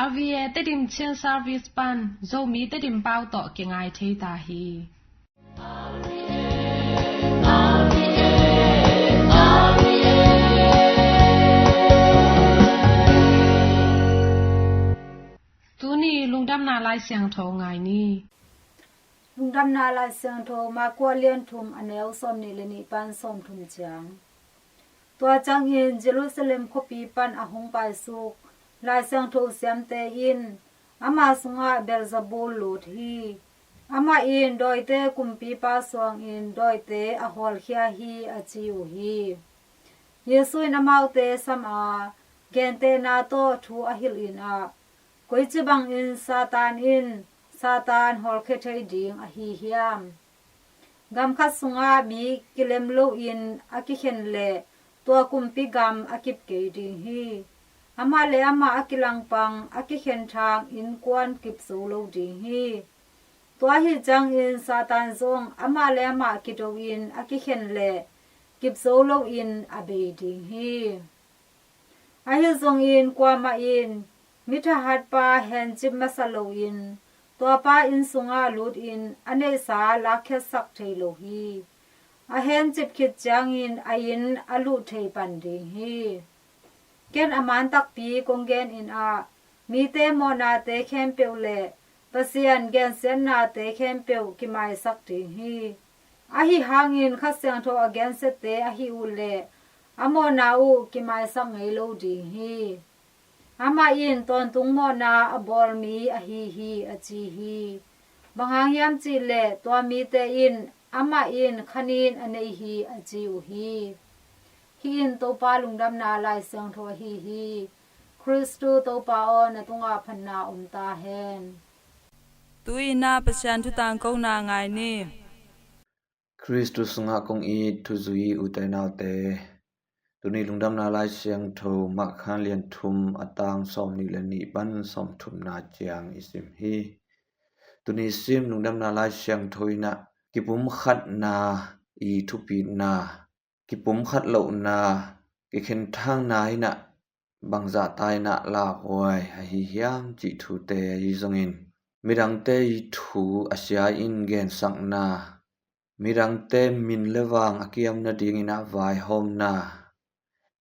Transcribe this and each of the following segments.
avie te dim chen service pan zo mi te dim pau to ke ngai thei ta hi tu ni lungdam na lai siang tho ngai ni lungdam na lai siang tho ma kwa lian thum anel som ni le ni pan som thum chang tua chang in Jerusalem khopi pan ahong pai suk lai siang tho siam te in ama sunga Belzebul lut hi ama in doite kumpi pa song in doite ahol khia hi achiu hi Yesu namaute sama gente na to thu ahil in a koi chibang in satan hol khe thai ding a hi hiam gam khat sunga mi kilem lo in aki khen le to kumpi gam akip ke ding hi ama le ama akilang pang aki khen thang in kwan kip so lo ding hi to hi chang in satan zong ama le ama ki do in aki khen le kip so lo in abe ding hi a hi zong in kwa ma in mitha hat pa hen chim masalo in to pa in sunga lut in ane sa la khe sak thei lo hi a hen chip khit chang in a in alu thei pan ding hi ken aman tak pi kong gen in a mi te mo na te khem pe le pasian gen sen na te khem pe ki mai sak ding hi a hi hangin kha sang tho again se te a hi u le amo na u ki mai sak ngei lo ding hi ama in ton tung mo na abol mi a hi a chi hi bangang yam chi le to mi te in ama in khanin anei hi a chi u hi in to pa lungdam na lai sang tho hi Christu to pa on atunga phanna ta hen tuina pasyan tu tang ko na ngai ni Christu sunga kong I thu zui utainau te tuni lungdam na lai siang tho mak khan lian thum atang som ni le ni ban som thum na chiang isim hi tuni sim lungdam na lai siang thoina kipum khat na I thupi na kipum khat lo na ki khen thang na ina bangza tai na la hoi hi hiam chi thu te yi zongin mirang te I thu asia in gen sang na mirang te min lewang akiam na ding ina vai hom na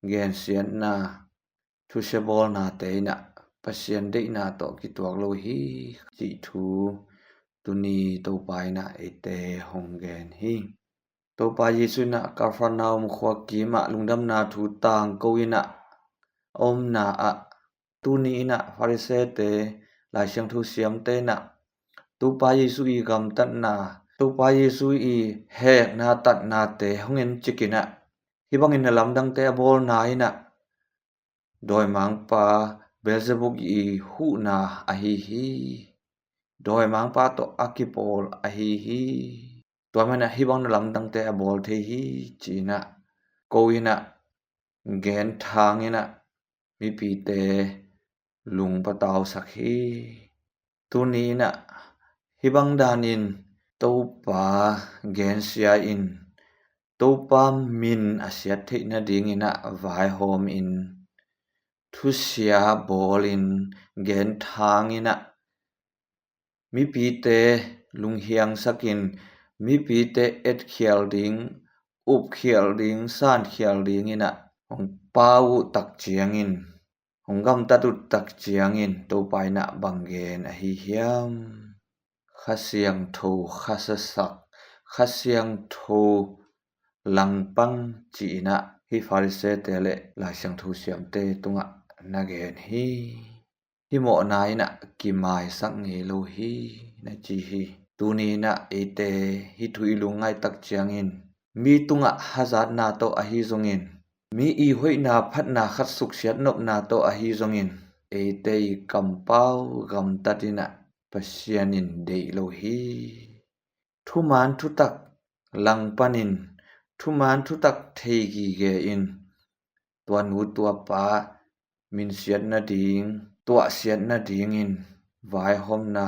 gen sian na thu se bol na te ina pasien de na to ki tuak lo hi chi thu tuni to pai na ete hong gen hi to pa Yesu na Kafarnaum khwa ki ma lungdam na thu tang ko ina om na a tuni ina Pharise te lai siang thu siam te na to pa Yesu I gam tat na to pa Yesu I hek na tat na te hongen chikina hibangin na lamdang te bol na ina doi mang pa Belzebub I hu na a hi doi mang pa to akipol a hi to mana hibang na lamdang te bol the hi china ko ina gen thang ina mi pi te lung pa taw sakhi tu ni na hibang danin to pa gen sia in to pa min asia the na ding ina vai hom in thu sia bol in gen thang ina mi pi te lung hiang sakin mi pi te et khial ding up khial ding san khial ding ina hong pau tak chiang in hong gam ta tu tak chiang in to pai na bangen a hi hiam khasiang tho khasasak khasiang tho langpang chi na hi Pharise te le lai siang thu siam te tunga nagen hi mo na ina ki mai sak nge lo hi na chi hi tuni na ete hi thui lungai tak chiang in mi tunga hazat na to a hi zongin mi I hoi na phat na khat suk siat nop na to a hi zongin ete I kampau gam tatina pasianin dei lo hi thuman thu tak langpanin thuman thu tak thei gi ge in tuan hu tua pa min siat na ding tua siat na ding in vai hom na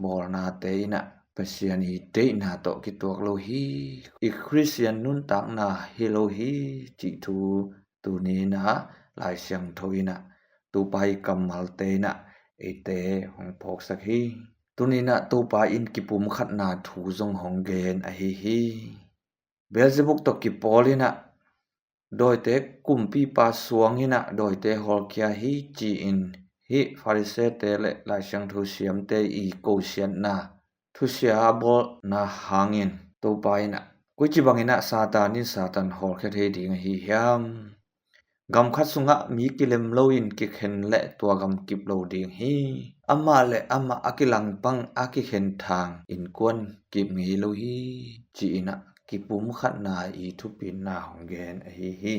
bol na te ina pasiani te na to ki tuak lo hi I Christian nun tak na hi lo hi chi thu tu ni na lai siang thoina tu pai kamal te na เอเตหงพกสักฮีตุนีนะตูปาอินกิปุมขัดนาถูจงหงเกนอหิฮีเบลเซบุกตกิปอลินะโดยเตกุมปีปาสวงหินะโดยเตฮอลเคียฮีจีอินฮิฟาริเซเตเลลายชังทุเสียมเตอีโกเชียนนาทุเสียบอลนาหางินตูปาอินะกุจิบังอินะซาตานินซาตันฮอลเคียเทดิงฮิยามกำคัดสุงะมีกิเลมโลอินกิเข็นและตัวกำกิบโลดิงฮีอามาและอามาอากิลังปังอากิเข็นทางอินกวนกิบงีโลฮีจีนะกิปุมขัดนาอีทุปินนาของเกนอฮีฮี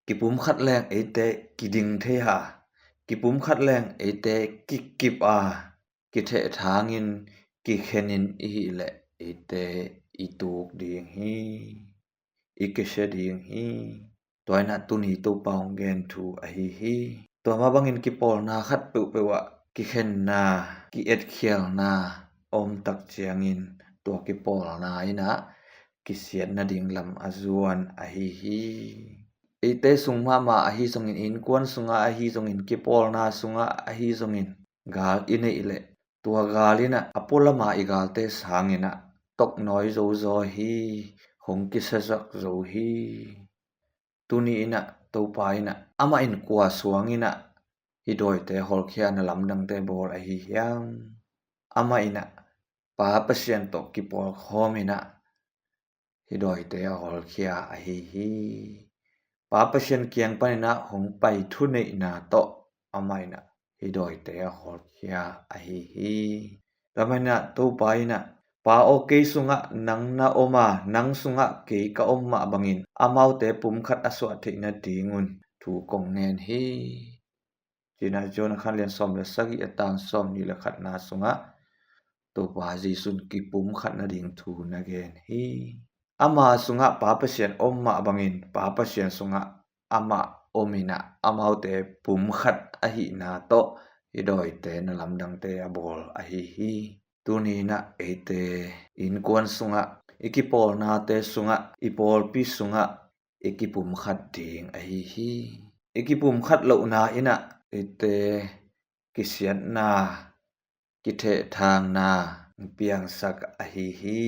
กิปุมขัดแรงเอเตกิดิงเทหากิปุมขัดแรงเอเตกิกิบอากิเททางินกิเข็นินอีและเอเตอีตูกดิงฮีอีกิเชดิงฮีตัวนั้นตุนีตัวปองเกนทูอหิฮีตัวมาบังอินกิปอลนาขัดปุเปวะกิเข็นนากิเอ็ดเคียลนาอมตักเจียงินตัวกิปอลนาอินะกิเสียนนาดิงลำอาจวนอหิฮีเอเตสุงมาอหิสงอินกวนสุงอหิสงอินกิปอลนาสุงอหิสงอินกาลอินเอเลตัวกาลินะอปุลมาอีกาลเตสหางินะตกน้อยโซฮีหงกิเสจักโซฮีตุนีอินะตูปาอินะอามาอินกัวสวงอินะฮิโดยเตฮอลเคียนลำดังเตบอลอหิยามอามาอินะปาเปเซียนตกิปอลคอมินะฮิโดยเตฮอลเคียอหิฮีปาเปเซียนเกียงปานินะหงไปทุเนอินะโตอามาอินะฮิโดยเตฮอลเคียอหิฮีละมันนะตูปาอินะปาโอเคสุงะนังนาโอมานังสุงะเกกะอมมาบังอินอามาเตปุมขัดอสวตินาดีงุนถูกงเนนฮีจีน่าโจนขันเลียนสอมเลสกิอตานสอมนี่ละขัดนาสุงะตัวปาจีสุนกิปุมขัดนาดิงถูนาเกนฮีอามาสุงะปาเปเซียนอมมาบังอินปาเปเซียนสุงะอามาอมินะอามาเตปุมขัดอหินาโตฮิโดยเตนลำดังเตอบอลอหิฮีตุนีนะเอเตอินกวนสุงะอิกิปอลนาเตสุงะอิปอลปิสุงะอิกิปุมขัดดิงอหิฮีอิกิปุมขัดโลนาอินะเอเตกิเสียนนากิเททางนาเปียงสักอหิฮี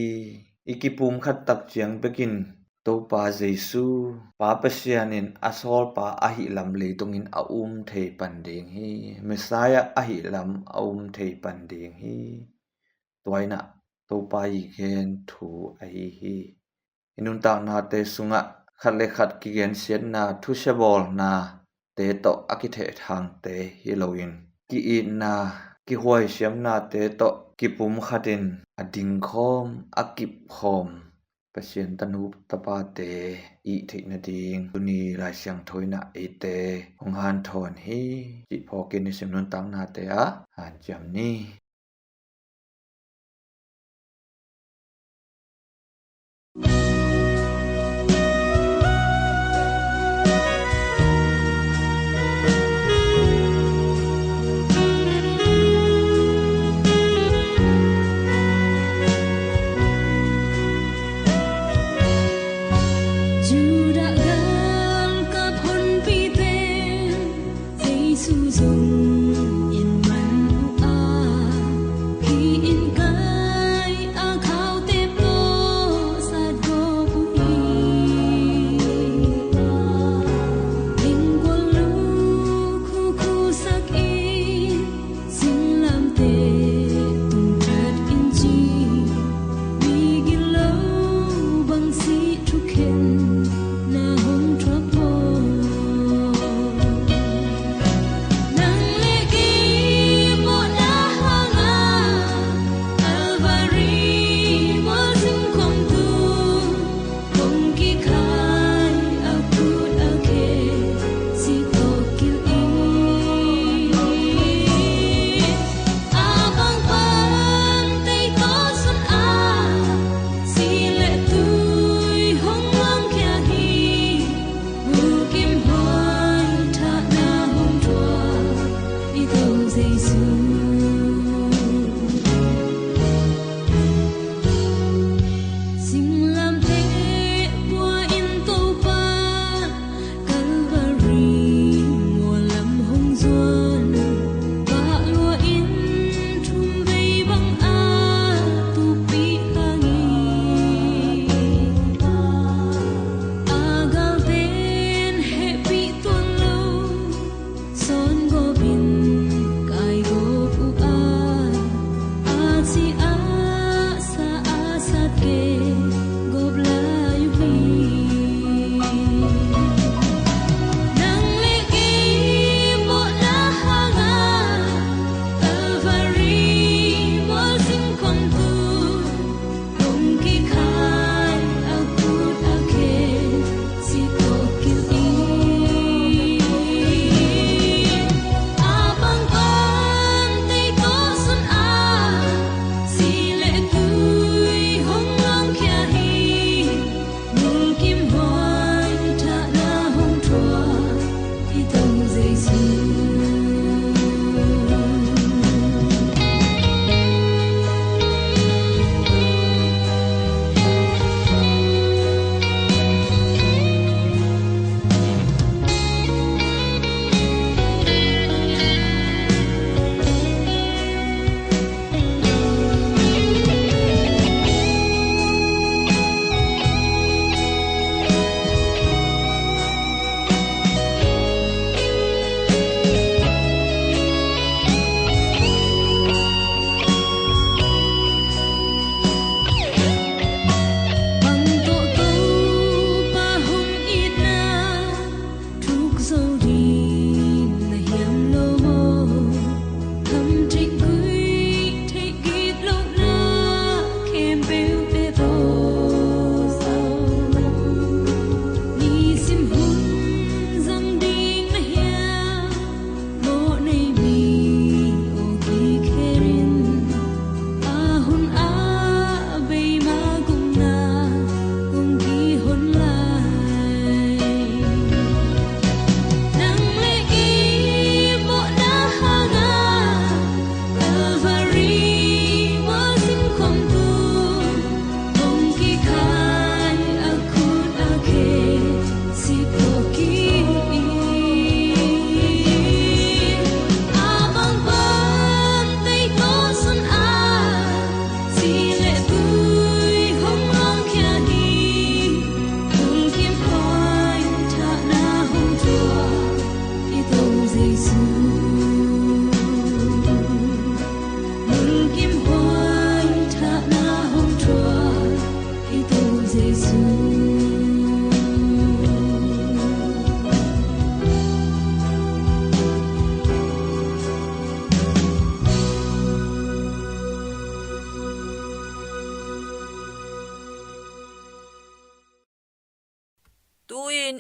อิกิปุมขัดตักเจียงเปกินตูปาเจซูปาเปเซียนินอสอลปาอหิลัมเลตงอินอาอุมเทปันดิงฮีเมสายะอหิลัมอาอุมเทปันดิงฮีตัวนะตัวไปเกนถูอหิฮีอินุนตานาเตสุงะขัดเลขัดกิเกนเสียนนาทุเชบอลนาเตโตอากิเททางเตฮิโลอินกิอินนากิหวยเสียมนาเตโตกิปุมขัดินอดิงคอมอากิบคอมเปเซียนตันุปตปาเตอิเทนดิงตุนีลายเสียงถอยนาเอเตหงฮันทอนฮีจิพอกินในสิมนุนตังนาเตอะหันจำนี้诉中因文啊。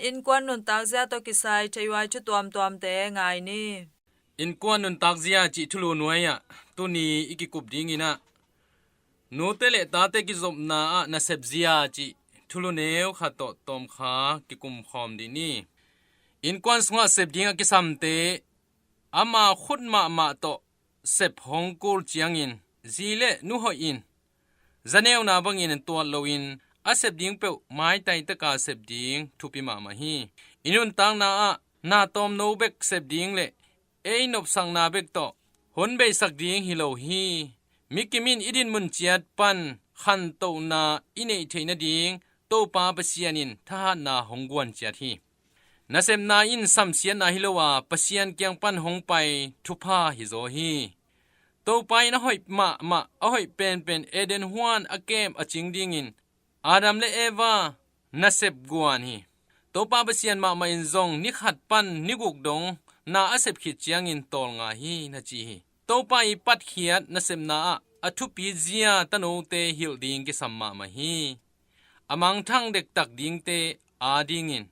inกวนนุนตากเสียตอกิไซเทวายชุตวมแต่ไงนี่อินกวนนุนตักเสียจิทุลุนวยอะตุนีอีกิกุบดิงินะนูเตเลตาเตกิซบนาอะนะเซบเซียจิทุลุเนวขะโตตอมขากิกุมคอมดินีอินกวนสงะเซบดิงอะกิซัมเตอามาขุดมาโตเซบฮองกูลจียงอินซีเลนูโฮอินจะเนวนาบังอินตัวโลอินอาเซบดิงเปวไม้ไตตะกาเซบดิงทุปิมาฮีอินุนตังนาอะนาตอมโนเบกเซบดิงเลเอนบสังนาเบกโตหนเบสักดิงฮิโลฮีมิกิมินอิดินมุนเจียดปันขันโตนาอินเอเทนดิงโตปาปเซียนินทหารนาหงกวนเจียดฮีนาเซมนาอินซัมเซียนนาฮิโลวาปเซียนเกียงปันหงไปทุพาฮิโซฮีโตไปนะหอยมาอหอยเป็นเอเดนฮวานอเกมอจิงดิงินอาดัมและเอวานาเซบกวนฮีโตปาปเซียนมาอินซงนิขัดปันนิกุกดงนาอาเซบขิดเจียงอินตอลงาฮีนาจีฮีโตไปปัดเขียดนาเซมนาอทุปีเจียตโนเตฮิลดิงกิสัมมาฮีอมังทั้งเด็กตักดิงเตอาดิงิน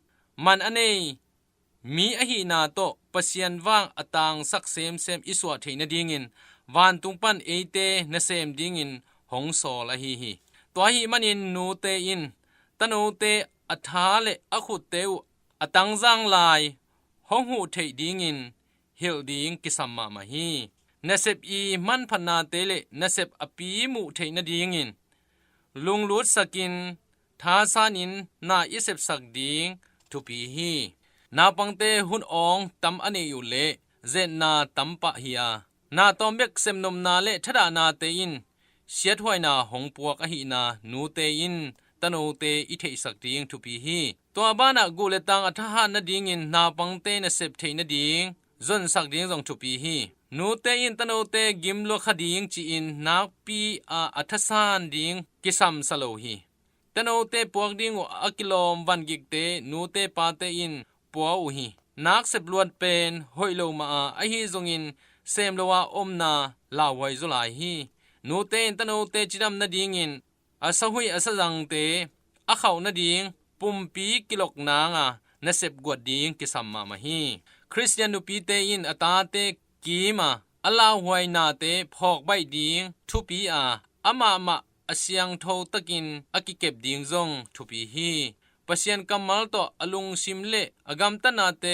มันอเนมีอหินาโตปะเซียนว่างอตางสักเซมอิสวะเทนดิงินวานตุงปันเอเตนะเซมดิงินหงโซละฮีตัวหิมันินนูเตอินตโนเตอัฐาเลอขุเตวอตังจังลายหงหูเทดิงินฮิลดิงกิสัมมาฮีนะเซบอีมันพนาเตเลนะเซบอปีมูเทนดิงินลุงลุดสกินทาซานินนาอิเซบสักดิงทุปีฮีนาปังเตหุนองตัมอเนยุเลเจนาตัมปะฮียานาตอมเบกเซมนมนาเลทดานาเตอินเชียดหวยนาหงปวกอหินานูเตอินตโนเตอิเทสักดิงทุปีฮีตัวบ้านากูเลตังอัทหานดิงินนาปังเตนะเซบเทนดิงจนสักดิงจงทุปีฮีนูเตอินตโนเตกิมโลขดิงจีอินนักปีอัทสานดิงกิสัมสโลฮีตโนเตปวกดิงอกิโลมวันกิกเตนูเตปาเตอินปัวอุฮีนักเสบลวนเป็นหอยโลมาอหิจงอินเซมโลวาอมนาลาไวจุลายฮีนูเตอินตโนเตจิดัมนาดิงอินอาสหุยอาสจังเตอาเขานาดิงปุ่มปีกิลกนางนาเสบกวดดิงกิสัมมาฮีคริสเตียนนูปีเตอินอตาเตกีมาอลาหวยนาเตพอกใบดิงทุปีอามาอาเสียงโทตะกินอากิเก็บดิงซงทุปีฮีปะเซียนกัมมัลโตอลุงซิมเลอกัมตนาเต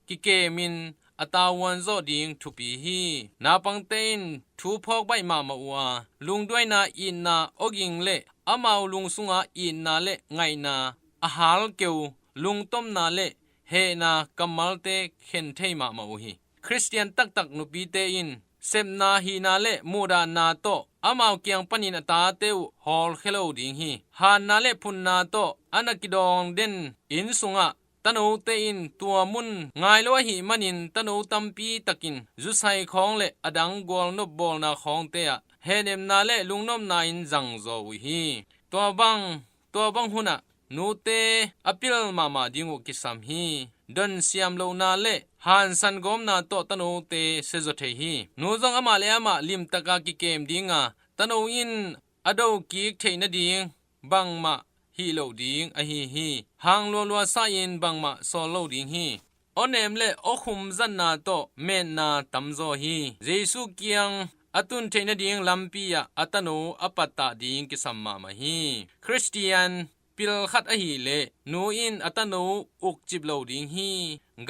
กิเกมินอตาวันโซดิงทุปีฮีนาปังเตนทูพอกใบมาอัวลุงด้วยนาอินนาอกิงเลอามาลุงสุงาอินนาเลไงนาอาหารเกวลุงต้มนาเลเฮนากัมมัลเตเข็นเทมาอุฮีคริสเตียนตักนุปีเตอินเซมนาฮีนาเลมูดานาโตอามาวเกียงปันินตาเตวฮอลเคโลดิงฮีฮานาเลพุนนาโตอนากิดองเดนอินสุงะตโนเตอินตัวมุนงายลวหิมันินตโนตัมปีตะกินจุไซของเลอดังกอลนบบอลนาของเตะเฮเนมนาเลลุงนอมนาอินจังโซวิฮีตัวบังหุนะนูเตอปิลมาดิงุกิสัมฮีดอนเซียมโลนาเลฮันซันกอมนาโตตโนเตเซโซเทฮีนูซองอามาเลอามาลิมตะกากิเกมดิงตโนอินอโดกิกเทนดิงบังมาฮีโลดิงอฮีฮังลัวซายินบังมาโซโลดิงฮีอเนมเลอคุมซันนาโตเมนนาตัมโซฮีเจสุเกียงอตุนเทนดิงลัมปียอตโนอปัตตาดิงกิสัมมาฮีคริสเตียนปิลขัดอหิเลนูอินอัตโนอุกจิบโลดิงฮี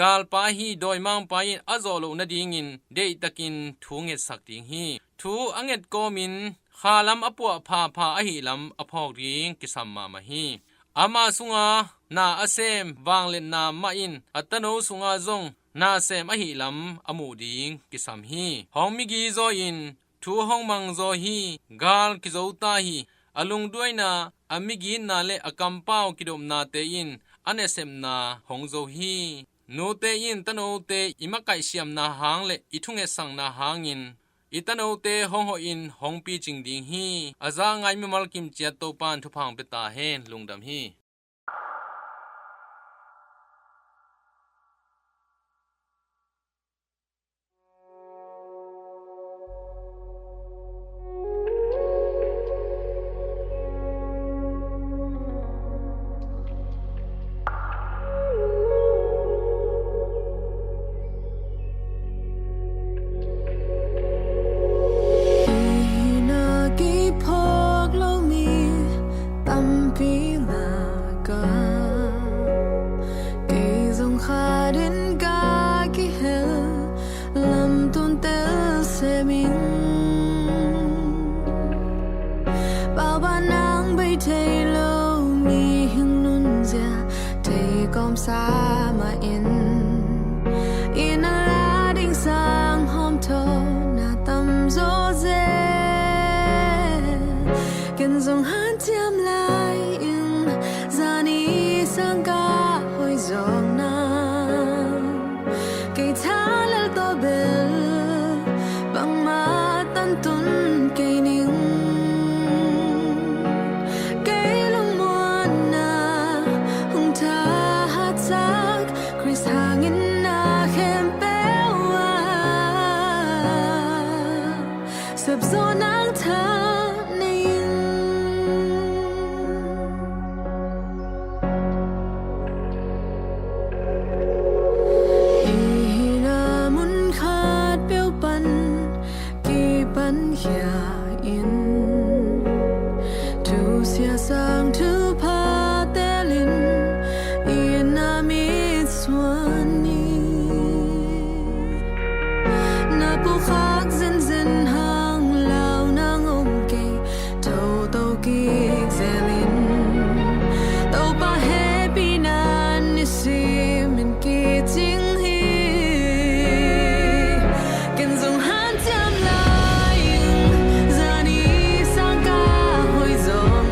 กาลปาฮีโดยมังปายินอโซโลนดิงินเดตะกินทูเงสักดิงฮีทูอังเอตโกมินคาลัมอปัวพาอหิลัมอพอกดิงกิสัมมาฮีอามาสุงานาอเซมวางเลนนามาอินอัตโนสุงาซงนาเซมอหิลัมอมูดิงกิสัมฮีฮองมิกีโซอินทูฮองมังโซฮีกาลกิโซตาฮีอลุงด้วยนาอามิกินนาเลอกัมปาวกิดมนาเตอินอันเอเซมนาหงโซฮีโนเตอินตโนเตอิมะไกเซียมนาหางเลอิทุงเอสังนาหางอินอิตโนเตหงโฮอินหงปีจิงดิงฮีอาซางไงมิมัลกิมเจียโตปานทุพังเปตาเฮนลุงดำฮี bao ba nắng bay thấy lâu mi hương nun gia thấy com xa mà in la đinh sang hôm thô na tâm gió dê cần dòng hát chạm lại in ra đi sang cả hồi giông na cây thả lên to bền bằng má tan tun cây nín cây lung muôn na hung tha hát sắc Chris hangin na khem pewa sập gió nắng thả sang thứ pa tê linh in na mit xuân ni na pu khắc dân dân hang lao nang ôm kê thâu tâu kik zelin tâu pa happy nan ni si min ki ting hi ken zong han cham lai za ni sang ka hoi zong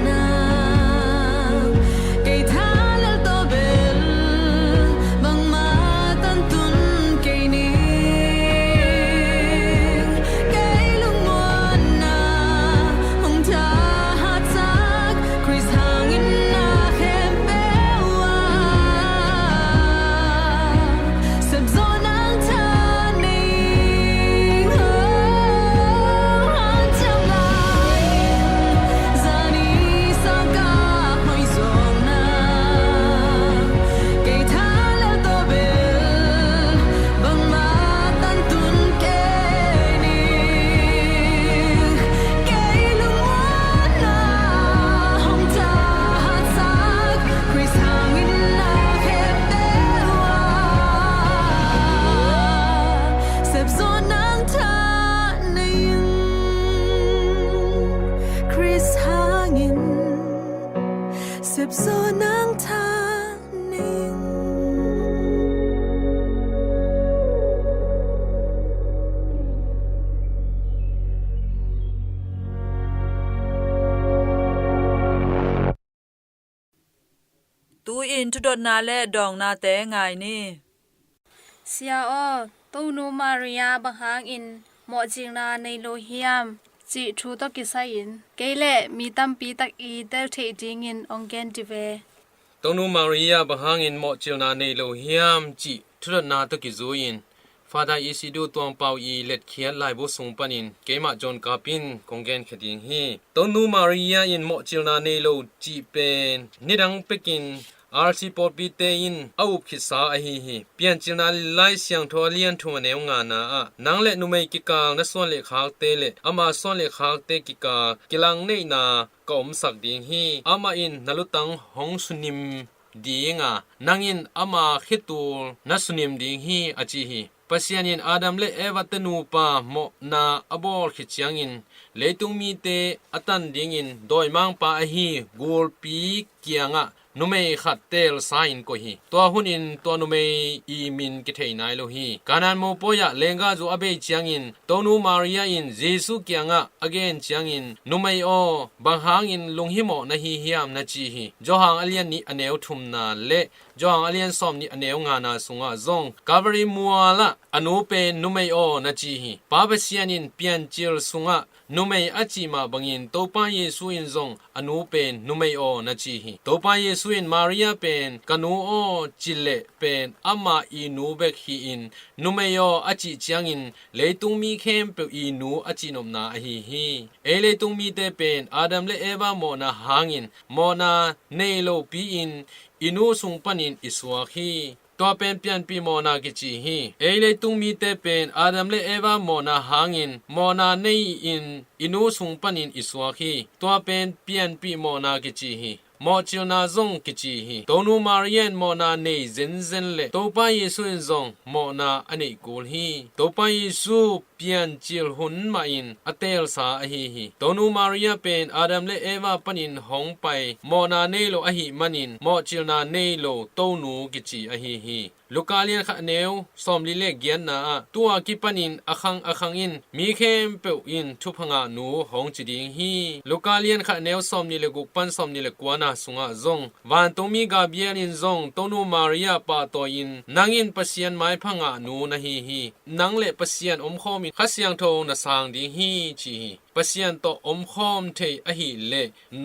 tu in tu dot na le dong na te ngai ni sia o to nu Maria bahang in mo jing na nei lo hiam chi thu to ki sai in keile mi tam pi tak I tel the ding in ongen dive Tonu Maria bahang in mo chilna nei lo hiam chi thu dot na to ki zu in Father Isidu tuang pau I let khiat lai bo sung panin keima John Kapin kongen khading hi Tonu Maria in mo chilna nei lo chi pen nidang pekin RC port bi te in au khisa a hi pian chilna lai siang tho lian thu ne nga na a nang le nu mei ki ka na son le khak te le ama son le khak te ki ka kilang nei na kom sak ding hi ama in nalutang hong sunim dinga nangin ama khitul na sunim ding hi achi hi pasianin Adam le Eva tenu pa mo na abor khichiangin leitung mi te atan dingin doi mang pa a hi gul pi kianga numei khat tel sain ko hi to hunin to numei I min ki thei nai lo hi kanan mo poya lenga zu abe chiangin tonu Maria in Jesu kianga again chiangin numei o banghang in lunghimo na hi hiam na chi hi johang alian ni aneu thum na le johang alian som ni aneu nga na sunga zong kaveri muala anu pe numei o na chi hi pabasianin pian chil sunga numei achi ma bangin topa Yesu in zong anu pen numei o na chi hi topa Yesu in Maria pen kanu o chile pen ama I nu bek hi in numei o achi chiangin leitung mi khem pe I nu achi nom na hi hi e leitung mi te pen Adam le Eva mo na hangin mo na nei lo pi in inu sung panin iswa hi to pen pian pi mo na ki chi hi e leitung mi te pen Adam le Eva mo na hangin mo na nei in inu sung panin iswa hi to pen pian pi mo na ki chi hi มอจิลนาซงกิจีฮีโตนูมารียนมอนาเนเซนเซนเลโตปาเยซูอินซงมอนาอเนกูลฮีโตปาเยซูเปียนจิลหุนมาอินอเตลสาอหีฮีโตนูมารียเป็นอาดัมและเอวาปนินหงไปมอนาเนโลอหีมันินมอจิลนาเนโลโตนูกิจีอหีฮีลูกาเลียนขะเนวสอมลิเลกเกียนนาตัวกิปันินอคังอินมีเข้มเปวอินทุพงานูหงจิดิงฮีลูกาเลียนขะเนวสอมนิเลกุปันสอมนิเลกวานาสุงะซงวันตุมีกาเบียนินซงโตนูมารียาปาโตอินนางอินปะเซียนไม้พงานูนะฮีนางเลปะเซียนอมข้อมิขัสยังโทนะสางดิงฮีจีปะเซียนโตอมข้อมเทอหีเล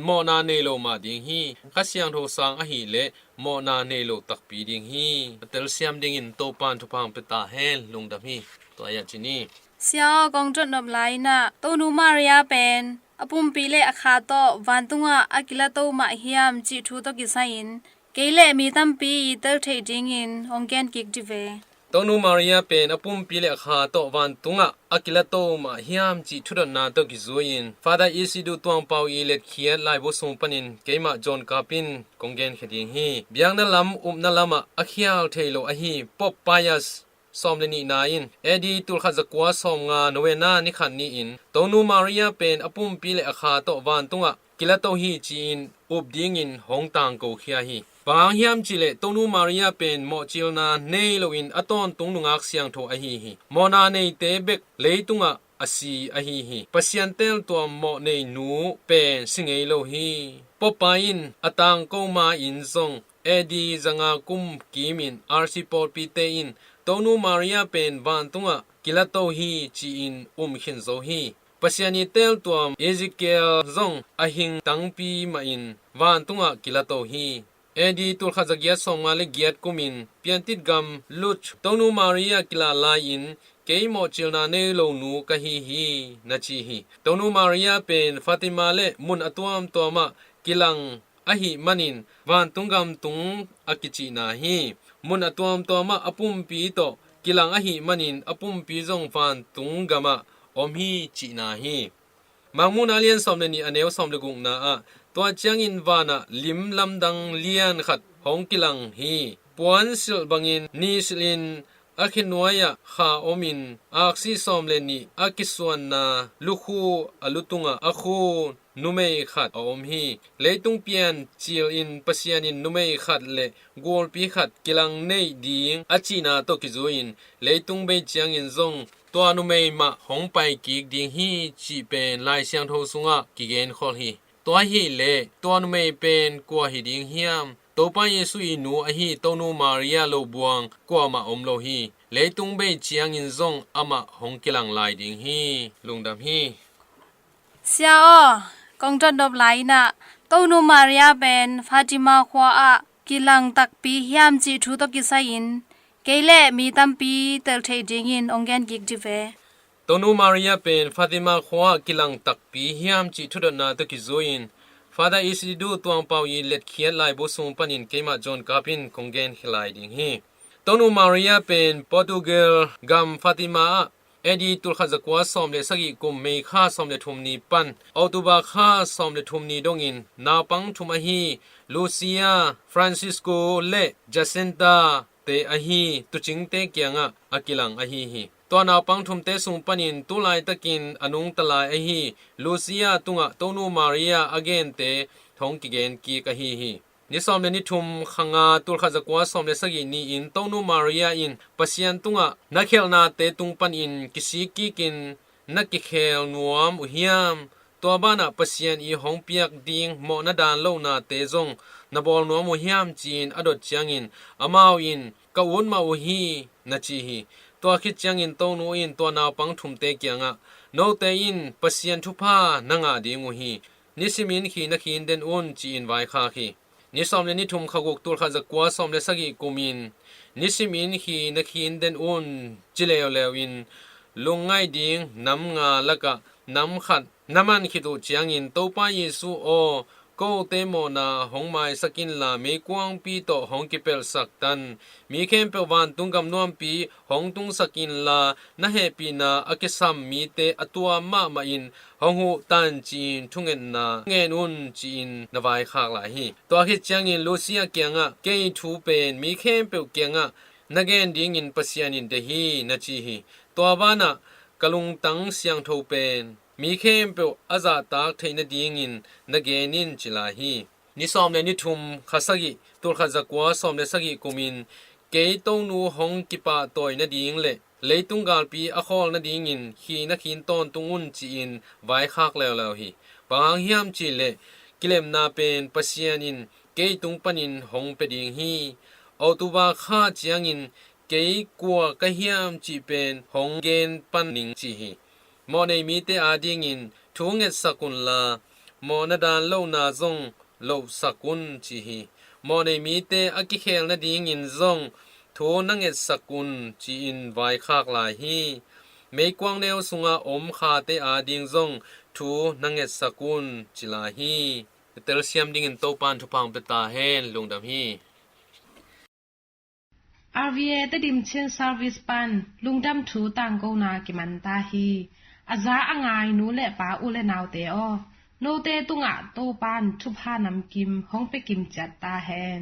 มอนาเนโลมาดิงฮีขัสยังโทสางอหีเลมอนาเนโลตักปีดิงฮีเตลเซียมดิงอินโตปานทุพังเปตาเฮลลงดำฮีตัวอยางจินีเสียกองจดนบไลน่ะโตนูมาริยาเป็นอปุมปีเลอคาโตวันตุงะอากิลาโตมาเฮียมจิทูโตกิไซน์เกเลมีตัมปีเตลเทดิงอินองแกนกิกดิเวโตนูมารียาเป็นอปุมปีเลคาโตวันตุงะอากิลาโตมาเฮียมจิทุดนาโตกิโซยินฟาดาอิซิดูตวงเปาอีเลตเคียไลบุสงปนินเกมาจอนกาปินกงเกนเขดิงฮีเบียงนาลัมนาลามะอคิยาลเทโลอหีปอปปายาสสอมเลนีนาอินเอดีตุลขจักวาสอมงาโนเวนานิขันนีอินโตนูมารียาเป็นอปุมปีเลคาโตวันตุงะกิลาโตฮีจีนอุบดิงอินหงตังโกเคียฮีบางยามจิเลตงนูมารียาเป็นโมจิลนาเนโลอินอตอนตงนุงักเสียงโทอหีฮีโมนาเนเตเบกเลตุงะอสีอหีฮีปัสยันเตลตัวโมเนนูเป็นสิงเอโลฮีปอปาอินอตังโกมาอินซงเอดีจังอากุมกิมินอาร์ซิปอร์ปีเตอินตงนูมารียาเป็นวันตุงะกิลาโตฮีจีอินขินโซฮีปัสยานิเตลตัวเอซิเกลซงอหิงตังปีมาอินวันตุงะกิลาโตฮีเอดีตุลขจักยาสองมาเลเกียดกุมินเปียนติดกัมลุชตงนูมารียากิลาลาอินเกยโมจิลนาเนโลนูกะฮีนาจีฮีตงนูมารียาเป็นฟาติมาเลมุนอตวมตัวมากิลังอหิมันินวันตุงกัมตุงอากิจินาฮีมุนอตวมตัวมาอปุมปีโตกิลังอหิมันินอปุมปีซงฟันตุงกามะอมฮีจีนาฮีมังมุนอาเลียนสอมเลนีอเนวสอมเลกุงนาอะตัวเจียงอินวานะลิมลำดังเลียนขัดหงกิลังฮีปวนสิลบังอินนีสลินอาคินวายะข้าอมินอาคซีสอมเลนีอากิสวนนาลุคูอลุตุงะอาคูนุเมขัดอมฮีเลตุงเปียนจิลอินปัสยานินนุเมขัดเลโกลปีขัดกิลังเนดิงอาจีนาโตกิโซอินเลตุงเบเจียงอินซงตัวนุเมมาหงไปกิกดิงฮีจีเป็นลายเสียงโทสุงะกิเกนขอลฮีตัวฮีเลตัวนุเมเป็นกัวฮีดิงเฮียมตัวปาเยซูอินูอฮีโตนูมารียาโลบวงกัวมาอมโลฮีเลตุงเบเจียงอินซงอามาหงกิลังลายดิงฮีลุงดำฮีเสียกองจดนบไลน่ะโตนูมาริยาเป็นฟาติมาควาอะกิลังตักปีเฮียมจิทูโตกิไซน์เกเลมีตัมปีเตลเทดิงอินองแกนกิกดิเวโตนูมารียาเป็นฟาติมาควากิลังตักปีเฮียมจิทูดนาโตกิโซอินฟาดาอิสิดูตวงเปายีเล็ดเขียนลายบุษงปันินเกมาจอนกาปินคงเกนฮิลายดิงฮีโตนูมารียาเป็นโปรตุเกสกัมฟาติมาเอดีตุลขจักวาสอมเลสกิกุมเมฆาสอมเลทุมนีปันออตุบาคาสอมเลทุมนีดงอินนาปังทุมอฮีลูเซียฟรานซิสโกเลจัสเซนตาเตอฮีตุจิงเตเกียงะอากิลังอฮีฮีตัวนาปังทุมเตสุงปันินตุไลตะกินอนุงตลายอฮีลูเซียตุงะโตนูมารียาอเกนเตทงกิเกนกีกะฮีฮีนิสอมเลนิทุมขังอาตุลขจักวาสอมเลสกินีอินโตนูมารียาอินปัสยันตุงะนักเคลนาเตตุงปันอินกิสิกิกินนักกิเคลนวมอุฮิยามตัวบ้านะปัสยันอีหงเปียกดิงโมนาดานโลนาเตซงนาบอลนวมอุฮิยามจีนอดดเจียงอินอามาวอินกะวนมาอุฮีนาจีฮีตัวคิดเจียงอินโตนูอินตัวนาปังทุมเตเกียงะโนเตอินปัสยันทุพานางาดิงอุฮีนิสิมินขีนักขินเดนอุนจีนไวคาคีนิสอมเลนิทุมขกุกตุลขจักวาสอมเลสกิกุมินนิสิมินขีนักขินเดนอุนจิเลวเลวินลุงไงดิงน้ำงาละกะน้ำขัดน้ำมันขิดุเจียงอินโตปาเยซูโอก ก็เตโมนาหงไม้สกินลามีกวางปีโตหงกิเปลสักตันมีเข้มเปวันตุงกำนวมปีหงตุงสกินลานะเฮปีนาอกิสัมมีเตอตัวมามาอินหงหูตันจีนทุงเงินนาเงินอุนจีนนวายขากลาฮีตัวคิดจังอินลูเซียเกียงะเกยทูเป็นมีเข้มเปเกียงะนักเงินดิ้งอินปัสยานินเดฮีนาจีฮีตัวบ้านะกลุงตังเสียงทูเป็นมีเข้มเปอาซาตากเทนดิ้งอินนักเงินินจิลาฮีนิสอมเลนิทุมขัสกิตัวขัจักว่าสอมเลสกิกุมินเกยตงนูหงกิปาตอยนาดิ้งเละเลยตุงกาลปีอคอลนาดิ้งอินฮีนักหินตอนตุงอุนจีอินไว้ขากแล้วฮีบางฮิมจิเลกิเลมนาเป็นปัสยานินเกยตุงปันินหงเปดิ้งฮีเอาตัวบาข้าจียงอินเกยกัวกะฮิมจีเป็นหงเกนปันนิงจีฮีมอในมีเตอาดิ้งอินทุงเอสกุลลามอนาดานโลนาซงโลสกุลจีฮีมอในมีเตอกิเคลนาดิ้งอินซงทูนังเอสกุลจีอินไว้ขากลาฮีไม่กวางแนวสุงาอมคาเตอาดิ้งซงทูนังเอสกุลจิลาฮีเตลเซียมดิ้งอินโตปันทุพังเปตาเฮนลงดำฮีRVA ตดิมเชนซาร์วิสปันลุงดำทูต่างโกนากิมันตาฮีอาซาอ่างายนูและปาอุเลนาวเตอโนเตตุงะโตปันทุพานำกิมห้องไปกิมจัดตาแฮน